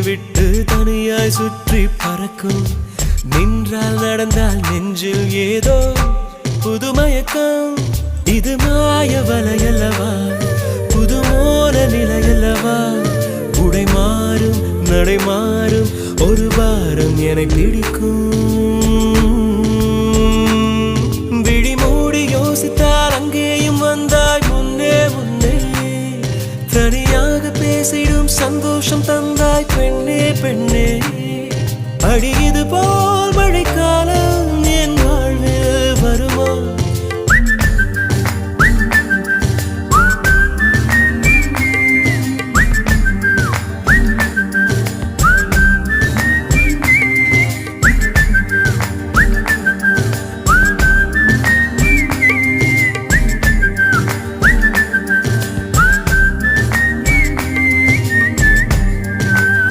விட்டு தனியாய் சுற்றி பறக்கும் நின்றால் நடந்தால் நெஞ்சில் ஏதோ புதுமயக்கம் இது மாய வலையல்லவா புதுமோன நிலையல்லவா உடை மாறும் நடை மாறும் ஒரு வாரம் என்னை பிடிக்கும் விழி மூடி யோசித்தால் அங்கேயும் வந்தாய் முன்னே முன்னே தனியாக பேசிடும் சந்தோஷம் தந்தாய் பெண்ணே பெண்ணே அடி இது போ